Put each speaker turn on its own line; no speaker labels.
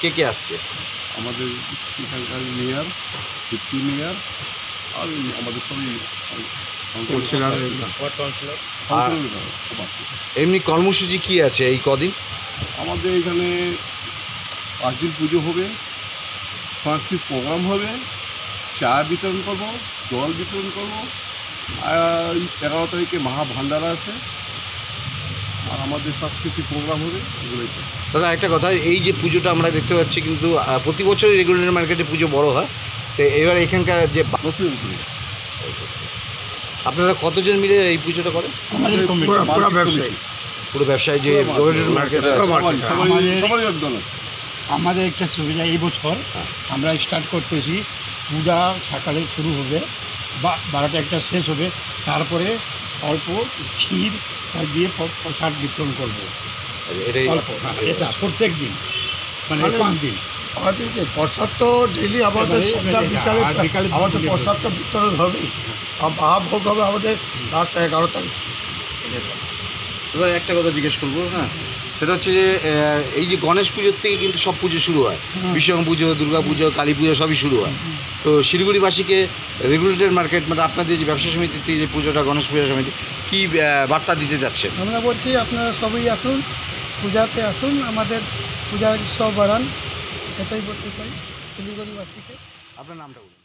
কে কে আসছে?
আমাদের এখানকার মেয়র, ডিপ্টি মেয়র আর আমাদের সবই
এমনি কর্মসূচি কি আছে এই কদিন?
আমাদের এখানে 5 দিন পুজো হবে, সাংস্কৃতিক প্রোগ্রাম হবে, চা বিতরণ করব, জল বিতরণ করব, আর 11 তারিখে মহাভান্ডারা আছে, আর আমাদের সাংস্কৃতিক প্রোগ্রাম হবে, এগুলোই।
দাদা একটা কথা, এই যে পুজোটা আমরা দেখতে পাচ্ছি কিন্তু প্রতি বছরই রেগুলার মার্কেটে পুজো বড় হয়, তো এবার এখানকার যে আপনারা কতজন মিলে এই পুজোটা করেন? পুরো ব্যবসায়ী যে মার্কেট
আমাদের একটা সুবিধা, এই বছর আমরা স্টার্ট করতেছি, পূজা সকালে শুরু হবে, 12টা একটা শেষ হবে, তারপরে অল্প ক্ষীর দিয়ে প্রসাদ বিতরণ করবো। অল্প এটা প্রত্যেক দিন, মানে 5 দিন।
প্রসাদ তো ডেলি আমাদের বিকালে আমাদের প্রসাদটা বিতরণ হবেই, মহাভোগ হবে আমাদের লাস্ট 11 তারিখ।
এবার একটা কথা জিজ্ঞেস করবো, হ্যাঁ, সেটা হচ্ছে যে এই যে গণেশ পুজোর থেকে কিন্তু সব পুজো শুরু হয়, বিশ্বকর্মা পুজো, দুর্গা পুজো, কালী পুজো সবই শুরু হয়। তো শিলিগুড়িবাসীকে রেগুলেটর মার্কেট মানে আপনাদের যে ব্যবসা সমিতির থেকে যে পুজোটা, গণেশ পূজা সমিতি, কী বার্তা দিতে যাচ্ছেন?
আমরা বলছি আপনারা সবাই আসুন, পূজাতে আসুন, আমাদের পূজার উৎসব বাড়ান, এটাই বলতে চাই শিলিগুড়িবাসীকে।
আপনার নামটা বলুন।